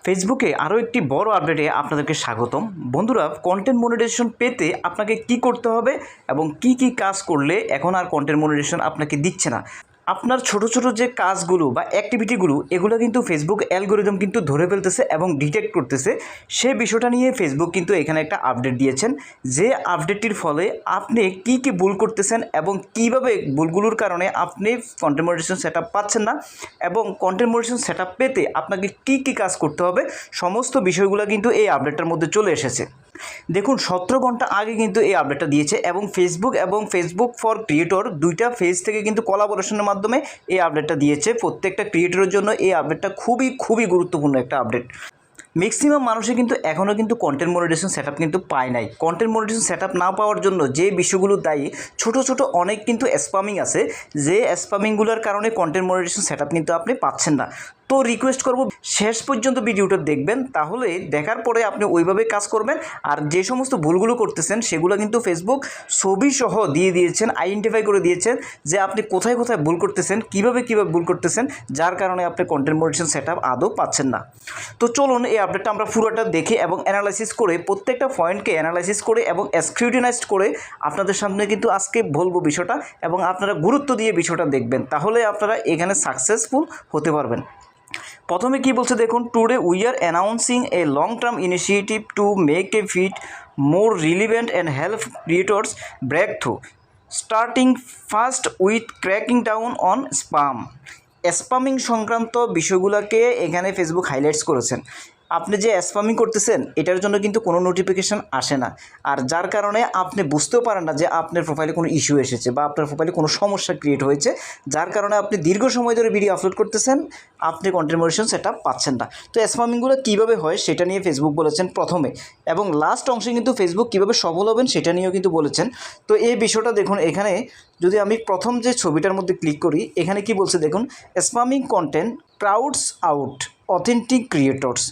ফেসবুকে আরও একটি বড় আপডেটে আপনাদেরকে স্বাগতম। বন্ধুরা, কন্টেন্ট মনিটাইজেশন পেতে আপনাকে কি করতে হবে এবং কি কি কাজ করলে এখন আর কন্টেন্ট মনিটাইজেশন আপনাকে দিচ্ছে না। আপনার ছোট ছোট যে কাজগুলো বা অ্যাক্টিভিটিগুলো এগুলো কিন্তু ফেসবুক অ্যালগোরিদম কিন্তু ধরে ফেলতেছে এবং ডিটেক্ট করতেছে। সে বিষয়টা নিয়ে ফেসবুক কিন্তু এখানে একটা আপডেট দিয়েছেন, যে আপডেটটির ফলে আপনি কি কি ভুল করতেছেন এবং কিভাবে ভুলগুলোর কারণে আপনি কন্টেন্ট মনিটাইজেশন সেটআপ পাচ্ছেন না এবং কন্টেন্ট মনিটাইজেশন সেটআপ পেতে আপনাকে কি কি কাজ করতে হবে, সমস্ত বিষয়গুলো কিন্তু এই আপডেটটার মধ্যে চলে এসেছে। দেখুন, 17 ঘন্টা আগে কিন্তু এই আপডেটটা দিয়েছে এবং ফেসবুক ফর ক্রিয়েটর দুইটা ফেজ থেকে কিন্তু কোলাবোরেশনের মাধ্যমে এই আপডেটটা দিয়েছে। প্রত্যেকটা ক্রিয়েটরের জন্য এই আপডেটটা খুবই গুরুত্বপূর্ণ একটা আপডেট। ম্যাক্সিমাম মানুষই কিন্তু এখনও কিন্তু কন্টেন্ট মনিটাইজেশন সেটআপ কিন্তু পায় নাই। কন্টেন্ট মনিটাইজেশন সেটআপ না পাওয়ার জন্য যে বিষয়গুলো দায়ী, ছোট অনেক কিন্তু স্প্যামিং আছে, যে স্প্যামিংগুলোর কারণে কন্টেন্ট মনিটাইজেশন সেটআপ কিন্তু আপনি পাচ্ছেন না। তো রিকোয়েস্ট করব শেষ পর্যন্ত ভিডিওটা দেখবেন, তাহলে দেখার পরে আপনি ওইভাবে কাজ করবেন। আর যে সমস্ত ভুলগুলো করতেছেন সেগুলো কিন্তু ফেসবুক ছবি সহ দিয়ে দিয়েছেন, আইডেন্টিফাই করে দিয়েছেন যে আপনি কোথায় ভুল করতেছেন, কিভাবে ভুল করতেছেন, যার কারণে আপনি কন্টেন্ট মনিটাইজেশন সেটআপ আদৌ পাচ্ছেন না। তো চলুন এই আপডেটটা আমরা পুরোটা দেখে এবং অ্যানালাইসিস করে, প্রত্যেকটা পয়েন্টকে অ্যানালাইসিস করে এবং স্ক্রুটিনাইজড করে আপনাদের সামনে কিন্তু আজকে বলবো বিষয়টা, এবং আপনারা গুরুত্ব দিয়ে বিষয়টা দেখবেন, তাহলে আপনারা এখানে সাকসেসফুল হতে পারবেন। প্রথমে কি বলছে দেখুন, today we are announcing a long term initiative to make a feed more relevant and help creators break through, starting first with cracking down on spam. Spamming সংক্রান্ত বিষয়গুলোকে এখানে ফেসবুক হাইলাইটস করেছেন। আপনি যে স্প্যামিং করতেছেন এটার জন্য কিন্তু কোনো নোটিফিকেশান আসে না, আর যার কারণে আপনি বুঝতেও পারেন না যে আপনার প্রোফাইলে কোনো ইস্যু এসেছে বা আপনার প্রোফাইলে কোনো সমস্যা ক্রিয়েট হয়েছে, যার কারণে আপনি দীর্ঘ সময় ধরে ভিডিও আপলোড করতেছেন, আপনি কন্টেন্ট মনিটাইজেশন সেটআপ পাচ্ছেন না। তো স্প্যামিংগুলো কীভাবে হয় সেটা নিয়ে ফেসবুক বলেছেন প্রথমে, এবং লাস্ট অংশে কিন্তু ফেসবুক কীভাবে সফল হবেন সেটা নিয়েও কিন্তু বলেছেন। তো এই বিষয়টা দেখুন, এখানে যদি আমি প্রথম যে ছবিটার মধ্যে ক্লিক করি, এখানে কি বলছে দেখুন, spamming content crowds out authentic creators,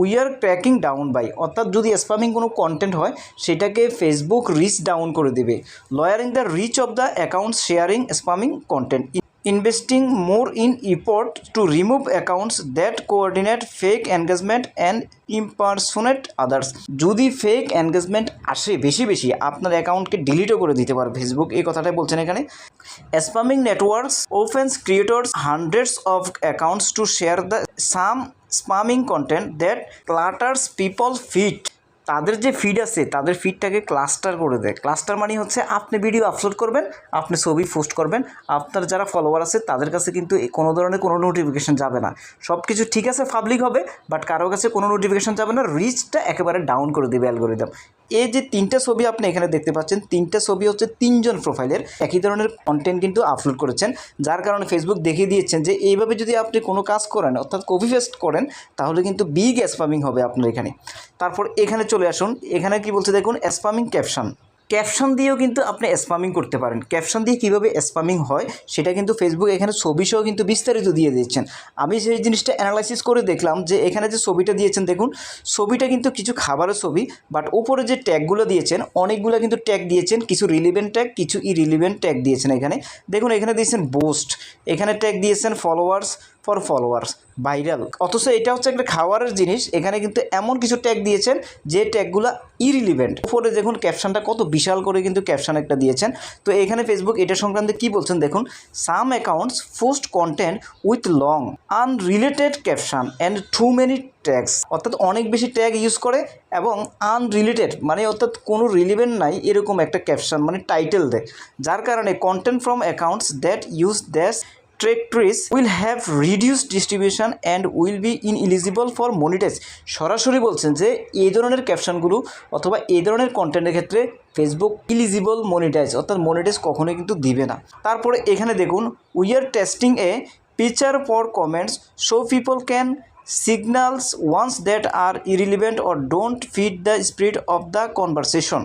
we are cracking down by. অর্থাৎ যদি স্প্যামিং কোনো কন্টেন্ট হয় সেটাকে ফেসবুক রিচ ডাউন করে দেবে, lowering the reach of the accounts sharing spamming content, investing more in effort to remove accounts that coordinate fake engagement and impersonate others. যদি fake engagement আসে বেশি আপনার অ্যাকাউন্টকে ডিলিটও করে দিতে পারে ফেসবুক, এই কথাটাই বলছেন এখানে। Spamming networks opens creators hundreds of accounts to share the same spamming content that clutters people feed. তাদের যে ফিড আছে তাদের ফিডটাকে ক্লাস্টার করে দেয়। ক্লাস্টার মানে হচ্ছে আপনি ভিডিও আপলোড করবেন, আপনি ছবি পোস্ট করবেন, আপনার যারা ফলোয়ার আছে তাদের কাছে কিন্তু কোনো ধরনের কোনো নোটিফিকেশান যাবে না। সব কিছু ঠিক আছে, পাবলিক হবে, বাট কারো কাছে কোনো নোটিফিকেশান যাবে না, রিচটা একেবারে ডাউন করে দেবে অ্যালগোরিদম। এই যে তিনটা ছবি আপনি এখানে দেখতে পাচ্ছেন, তিনটা ছবি হচ্ছে তিনজন প্রোফাইলের একই ধরনের কন্টেন্ট কিন্তু আপলোড করেছেন, যার কারণে ফেসবুক দেখিয়ে দিয়েছেন যে এইভাবে যদি আপনি কোনো কাজ করেন, অর্থাৎ কপি পেস্ট করেন, তাহলে কিন্তু বিগ স্প্যামিং হবে আপনার এখানে। তারপর এখানে চলে আসুন, এখানে কি বলছে দেখুন, স্প্যামিং ক্যাপশন দিয়েও কিন্তু আপনি স্প্যামিং করতে পারেন। ক্যাপশন দিয়ে কীভাবে স্প্যামিং হয় সেটা কিন্তু ফেসবুক এখানে ছবি সহ কিন্তু বিস্তারিত দিয়ে দিচ্ছেন। আমি সেই জিনিসটা অ্যানালাইসিস করে দেখলাম যে এখানে যে ছবিটা দিয়েছেন দেখুন, ছবিটা কিন্তু কিছু খাবারের ছবি, বাট উপরে যে ট্যাগগুলো দিয়েছেন অনেকগুলো কিন্তু ট্যাগ দিয়েছেন, কিছু রিলিভেন্ট ট্যাগ, কিছু ইরিলিভেন্ট ট্যাগ দিয়েছেন। এখানে দেখুন, এখানে দিয়েছেন বোস্ট, এখানে ট্যাগ দিয়েছেন ফলোয়ার্স ভাইরাল, অথচ এটা হচ্ছে একটা খাওয়ারের জিনিস। এখানে কিন্তু এমন কিছু ট্যাগ দিয়েছেন যে ট্যাগগুলো ইরিলিভেন্ট। উপরে দেখুন ক্যাপশনটা কত বিশাল করে কিন্তু ক্যাপশন একটা দিয়েছেন। তো এখানে ফেসবুক এটা সংক্রান্তে কী বলছেন দেখুন, some accounts post content with long unrelated caption and too many tags. অর্থাৎ অনেক বেশি ট্যাগ ইউজ করে এবং আনরিলেটেড মানে অর্থাৎ কোনো রিলিভেন্ট নাই এরকম একটা ক্যাপশন মানে টাইটেল দেয়, যার কারণে content from accounts that use these tactics will have reduced distribution and will be ineligible for monetize. সরাসরি বলছেন যে এই ধরনের ক্যাপশনগুলো অথবা এই ধরনের কন্টেন্টের ক্ষেত্রে ফেসবুক ইলিজিবল মনিটাইজ, অর্থাৎ মনিটাইজ কখনোই কিন্তু দিবে না। তারপরে এখানে দেখুন, we are testing a picture for comments so people can signals ones that are irrelevant or don't fit the spirit of the conversation।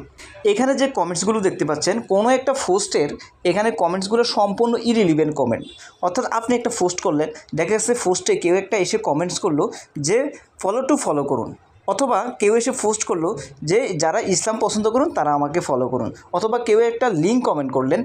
এখানে যে কমেন্টসগুলো দেখতে পাচ্ছেন, কোনো একটা পোস্টের এখানে কমেন্টসগুলো সম্পূর্ণ ইরিলিভেন্ট কমেন্ট। অর্থাৎ আপনি একটা পোস্ট করলেন, দেখা যাচ্ছে পোস্টে কেউ একটা এসে কমেন্টস করলো যে ফলো করুন, অথবা কেউ এসে পোস্ট করলো যে যারা ইসলাম পছন্দ করুন তারা আমাকে ফলো করুন, অথবা কেউ একটা লিঙ্ক কমেন্ট করলেন,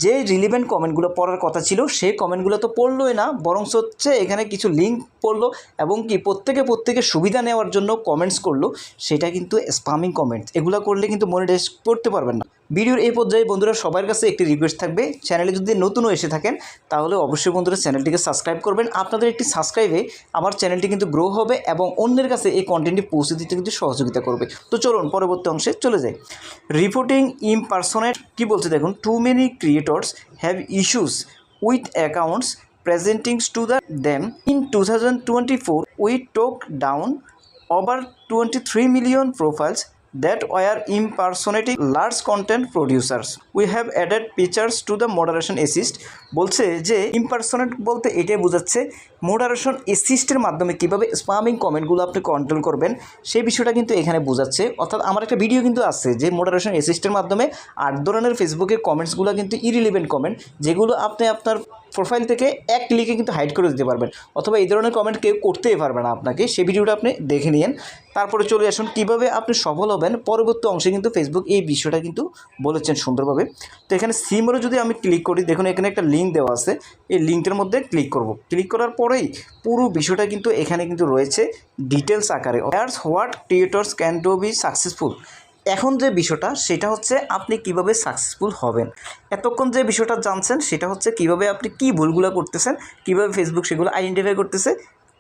যে রিলিভেন্ট কমেন্টগুলো পড়ার কথা ছিল সেই কমেন্টগুলো তো পড়লোই না, বরং হচ্ছে এখানে কিছু লিঙ্ক পড়লো এবং কি প্রত্যেকে সুবিধা নেওয়ার জন্য কমেন্টস করলো, সেটা কিন্তু স্প্যামিং কমেন্টস। এগুলো করলে কিন্তু মনিটাইজ করতে পারবেন না। ভিডিওর এই পর্যায়ে বন্ধুরা সবার কাছে একটি রিকোয়েস্ট থাকবে, চ্যানেলে যদি নতুনও এসে থাকেন তাহলে অবশ্যই বন্ধুরা চ্যানেলটিকে সাবস্ক্রাইব করবেন। আপনাদের একটি সাবস্ক্রাইবে আমার চ্যানেলটি কিন্তু গ্রো হবে এবং অন্যের কাছে এই কন্টেন্টটি পৌঁছে দিতে কিন্তু সহযোগিতা করবে। তো চলুন পরবর্তী অংশে চলে যাই। রিপোর্টিং ইমপারসোনেট কি বলছে দেখুন, too many creators have issues with accounts presenting to them in 2024 we took down over 23 million profiles that were impersonating large content producers. We have added features to the moderation assist। বলছে যে ইমপারসোনেট বলতে এটাই বোঝাচ্ছে moderation অ্যাসিস্টের মাধ্যমে কীভাবে spamming কমেন্টগুলো আপনি control করবেন সেই বিষয়টা কিন্তু এখানে বোঝাচ্ছে। অর্থাৎ আমার একটা ভিডিও কিন্তু আছে যে মডারেশন অ্যাসিস্টের মাধ্যমে 8 ধরনের ফেসবুকের কমেন্টসগুলো কিন্তু ইরিলিভেন্ট কমেন্ট, যেগুলো আপনি আপনার প্রোফাইল থেকে এক ক্লিকে কিন্তু হাইড করে দিতে পারবেন, অথবা এই ধরনের কমেন্ট কেউ করতেই পারবে না আপনাকে। সেই ভিডিওটা আপনি দেখে নিন, তারপরে চলে আসুন কীভাবে আপনি সফল হবেন। পরবর্তী অংশে কিন্তু ফেসবুক এই বিষয়টা কিন্তু বলেছেন সুন্দরভাবে। তো এখানে সিমরে যদি আমি ক্লিক করি, দেখুন এখানে একটা লিঙ্ক দেওয়া আছে, এই লিঙ্কটার মধ্যে ক্লিক করব। ক্লিক করার পরেই পুরো বিষয়টা কিন্তু এখানে কিন্তু রয়েছে ডিটেলস আকারে। Hairs what creators can do be successful. এখন যে বিষয়টা সেটা হচ্ছে আপনি কিভাবে সাকসেসফুল হবেন। এতক্ষণ যে বিষয়টা জানছেন সেটা হচ্ছে কিভাবে আপনি কী ভুলগুলো করতেছেন, কিভাবে ফেসবুক সেগুলো আইডেন্টিফাই করতেছে,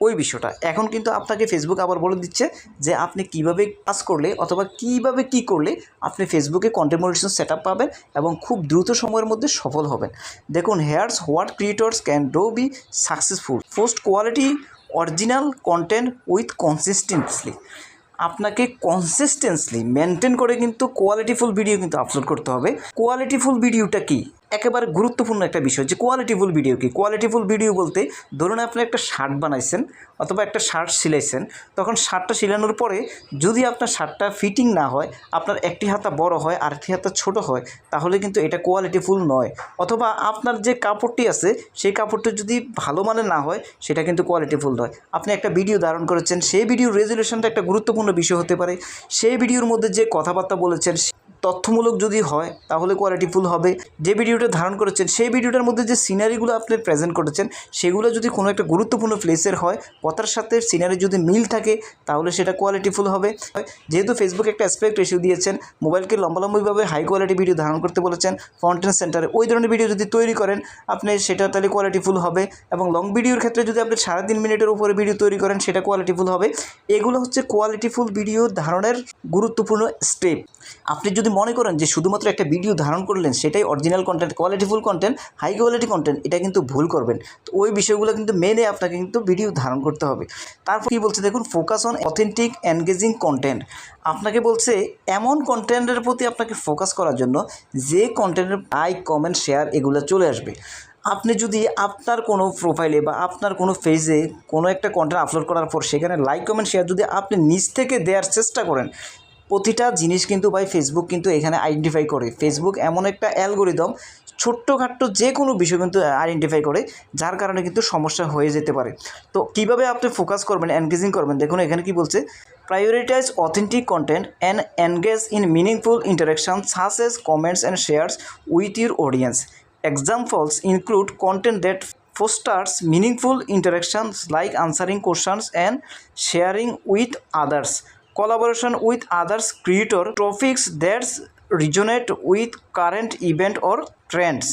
ওই বিষয়টা। এখন কিন্তু আপনাকে ফেসবুক আবার বলে দিচ্ছে যে আপনি কিভাবে কাজ করলে অথবা কিভাবে কি করলে আপনি ফেসবুকে কন্টেন্ট মনিটাইজেশন সেটআপ পাবেন এবং খুব দ্রুত সময়ের মধ্যে সফল হবেন। দেখুন, here's what creators can do be successful. Post quality original content with consistently. আপনাকে কনসিস্টেন্সলি মেনটেন করে কিন্তু কোয়ালিটিফুল ভিডিও কিন্তু আপলোড করতে হবে। কোয়ালিটিফুল ভিডিওটা কি, একেবারে গুরুত্বপূর্ণ একটা বিষয় যে কোয়ালিটিফুল ভিডিও কি। কোয়ালিটিফুল ভিডিও বলতে ধরুন আপনি একটা শার্ট বানাইছেন অথবা একটা শার্ট সিলাইছেন, তখন শার্টটা সিলানোর পরে যদি আপনার শার্টটা ফিটিং না হয়, আপনার একটি হাতা বড় হয় আর একটি হাতা ছোট হয়, তাহলে কিন্তু এটা কোয়ালিটিফুল নয়। অথবা আপনার যে কাপড়টি আছে সেই কাপড়টি যদি ভালো মানের না হয়, সেটা কিন্তু কোয়ালিটিফুল নয়। আপনি একটা ভিডিও ধারণ করেছেন, সেই ভিডিওর রেজুলেশনটা একটা গুরুত্বপূর্ণ বিষয় হতে পারে। সেই ভিডিওর মধ্যে যে কথাবার্তা বলেছেন তথ্যমূলক যদি হয় তাহলে কোয়ালিটিফুল হবে। যে ভিডিওটা ধারণ করেছেন সেই ভিডিওটার মধ্যে যে সিনারিগুলো আপনি প্রেজেন্ট করেছেন সেগুলো যদি কোনো একটা গুরুত্বপূর্ণ প্লেসের হয়, কথার সাথে সিনারি যদি মিল থাকে, তাহলে সেটা কোয়ালিটিফুল হবে। যেহেতু ফেসবুক একটা অ্যাসপেক্ট রেশিও দিয়েছেন, মোবাইলকে লম্বালম্বিভাবে হাই কোয়ালিটি ভিডিও ধারণ করতে বলেছেন কন্টেন্ট সেন্টারে, ওই ধরনের ভিডিও যদি তৈরি করেন আপনি, সেটা তাহলে কোয়ালিটিফুল হবে। এবং লং ভিডিওর ক্ষেত্রে যদি আপনি 3.5 মিনিটের উপরে ভিডিও তৈরি করেন, সেটা কোয়ালিটিফুল হবে। এগুলো হচ্ছে কোয়ালিটিফুল ভিডিও ধারণের গুরুত্বপূর্ণ স্টেপ। আপনি যদি মনে করেন যে শুধুমাত্র একটা ভিডিও ধারণ করলেন সেটাই অরিজিনাল কন্টেন্ট, কোয়ালিটিফুল কন্টেন্ট, হাই কোয়ালিটি কন্টেন্ট, এটা কিন্তু ভুল করবেন। তো ওই বিষয়গুলো কিন্তু মেনে আপনাকে কিন্তু ভিডিও ধারণ করতে হবে। তারপর কী বলছে দেখুন, focus on authentic engaging content. আপনাকে বলছে এমন কন্টেন্টের প্রতি আপনাকে ফোকাস করার জন্য যে কন্টেন্টের লাইক, কমেন্ট, শেয়ার এগুলো চলে আসবে। আপনি যদি আপনার কোনো প্রোফাইলে বা আপনার কোনো পেজে কোনো একটা কন্টেন্ট আপলোড করার পর সেখানে লাইক, কমেন্ট, শেয়ার যদি আপনি নিজ থেকে দেওয়ার চেষ্টা করেন, প্রতিটা জিনিস কিন্তু ভাই ফেসবুক কিন্তু এখানে আইডেন্টিফাই করে। ফেসবুক এমন একটা অ্যালগোরিদম, ছোট্টখাট্ট যে কোনো বিষয় কিন্তু আইডেন্টিফাই করে, যার কারণে কিন্তু সমস্যা হয়ে যেতে পারে। তো কীভাবে আপনি ফোকাস করবেন, এনগেজিং করবেন, দেখুন এখানে কি বলছে, prioritise authentic content and engage in meaningful interaction such as comments and shares with your audience. Examples include content that fosters meaningful interactions like answering questions and sharing with others, collaboration with others, creator topics that resonate with current event or trends।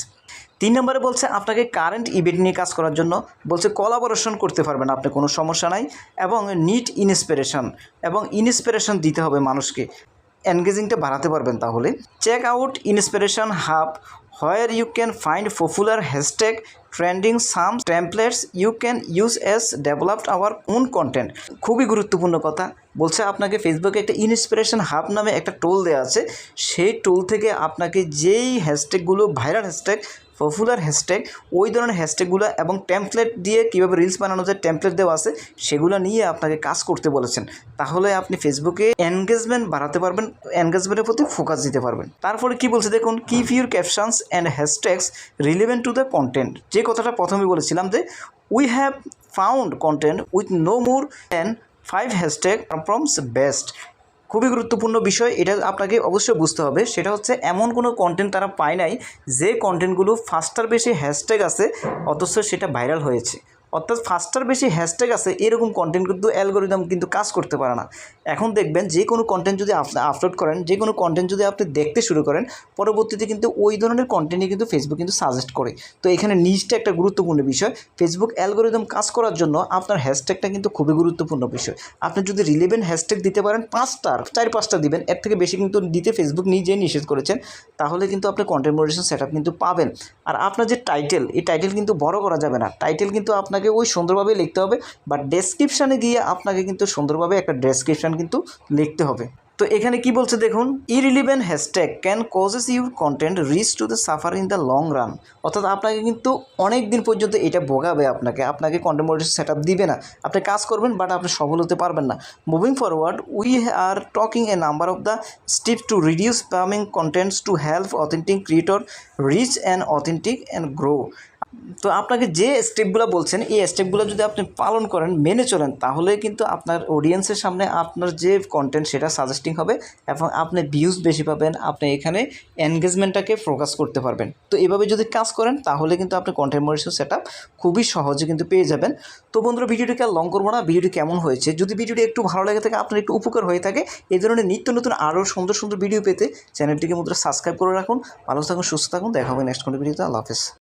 3 নম্বরে বলছে আপনাকে current event নিয়ে কাজ করার জন্য বলছে collaboration করতে পারবেন আপনি, কোনো সমস্যা নাই, এবং নিড ইন্সপিরেশন দিতে হবে মানুষকে, এনগেজিংটা বাড়াতে পারবেন তাহলে। Check out inspiration hub where you can find popular hashtag trending some templates you can use as developed our own content। খুবই গুরুত্বপূর্ণ কথা বলছে, আপনাকে ফেসবুকে একটা ইন্সপিরেশন হাব নামে একটা টুল দেওয়া আছে, সেই টুল থেকে আপনাকে যেই হ্যাশট্যাগুলো ভাইরাল হ্যাশট্যাগ, পপুলার হ্যাশট্যাগ, ওই ধরনের হ্যাশট্যাগুলো এবং টেমপ্লেট দিয়ে কীভাবে রিলস বানানো যায় টেমপ্লেট দেওয়া আছে, সেগুলো নিয়ে আপনাকে কাজ করতে বলেছেন। তাহলে আপনি ফেসবুকে এনগেজমেন্ট বাড়াতে পারবেন, এনগেজমেন্টের প্রতি ফোকাস দিতে পারবেন। তারপরে কি বলছে দেখুন, keep your captions and hashtags relevant to the content. যে কথাটা প্রথমে বলেছিলাম যে we have found content with no more than 5 hashtag performs best. খুবই গুরুত্বপূর্ণ বিষয়, এটা আপনাকে অবশ্যই বুঝতে হবে। সেটা হচ্ছে এমন কোনো কন্টেন্ট তারা পায় নাই যে কন্টেন্টগুলো ফার্স্টার বেশি হ্যাশট্যাগ আছে অথচ সেটা ভাইরাল হয়েছে। অর্থাৎ ফার্স্টার বেশি হ্যাশট্যাগ আছে এরকম কন্টেন্ট কিন্তু অ্যালগোরিদম কিন্তু কাজ করতে পারে না। এখন দেখবেন যে কোনো কন্টেন্ট যদি আপনি আপলোড করেন, যে কোনো কন্টেন্ট যদি আপনি দেখতে শুরু করেন, পরবর্তীতে কিন্তু ওই ধরনের কন্টেন্টই কিন্তু ফেসবুক কিন্তু সাজেস্ট করে। তো এখানে নিচটা একটা গুরুত্বপূর্ণ বিষয়। ফেসবুক অ্যালগোরিদম কাজ করার জন্য আপনার হ্যাশট্যাগটা কিন্তু খুবই গুরুত্বপূর্ণ বিষয়। আপনি যদি রিলেভেন্ট হ্যাশট্যাগ দিতে পারেন 4-5টা দিবেন, এর থেকে বেশি কিন্তু দিতে ফেসবুক নিজেই নিষেধ করেছেন। তাহলে কিন্তু আপনি কন্টেন্ট মনিটাইজেশন সেটআপ কিন্তু পাবেন। আর আপনার যে টাইটেল, এই টাইটেল কিন্তু বড় করা যাবে না। টাইটেল কিন্তু আপনাকে ওই সুন্দরভাবে লিখতে হবে, বা ডেসক্রিপশানে গিয়ে আপনাকে কিন্তু সুন্দরভাবে একটা ডেসক্রিপশান কিন্তু লিখতে হবে। তো এখানে কি বলছে দেখুন, irrelevant hashtag can causes your content rich to the suffer in the long run. অর্থাৎ আপনাকে কিন্তু অনেক দিন পর্যন্ত এটা ভোগাবে, আপনাকে কন্টেন্ট মনিটাইজেশন সেটআপ দিবে না। আপনি কাজ করবেন বাট আপনি সফল হতে পারবেন না। Moving forward we are talking a number of the step to reduce spamming contents to help authentic creator reach and authentic and grow. তো আপনাকে যে স্টেপগুলো বলছেন, এই স্টেপগুলো যদি আপনি পালন করেন, মেনে চলেন, তাহলে কিন্তু আপনার অডিয়েন্সের সামনে আপনার যে কন্টেন্ট সেটা সাজেস্টিং হবে এবং আপনি ভিউজ বেশি পাবেন। আপনি এখানে এনগেজমেন্টটাকে ফোকাস করতে পারবেন। তো এভাবে যদি কাজ করেন তাহলে কিন্তু আপনি কন্টেন্ট মনিটাইজেশন সেটআপ খুবই সহজে কিন্তু পেয়ে যাবেন। তো বন্ধুরা, ভিডিওটিকে আর লং করবো না। ভিডিওটি কেমন হয়েছে, যদি ভিডিওটি একটু ভালো লেগে থাকে, আপনার একটু উপকার হয়ে থাকে, এই ধরনের নিত্য নতুন আরও সুন্দর সুন্দর ভিডিও পেতে চ্যানেলটিকে সাবস্ক্রাইব করে রাখুন। ভালো থাকুন, সুস্থ থাকুন, দেখা হবে নেক্সট কোনো ভিডিওতে। আল্লাহ হাফেজ।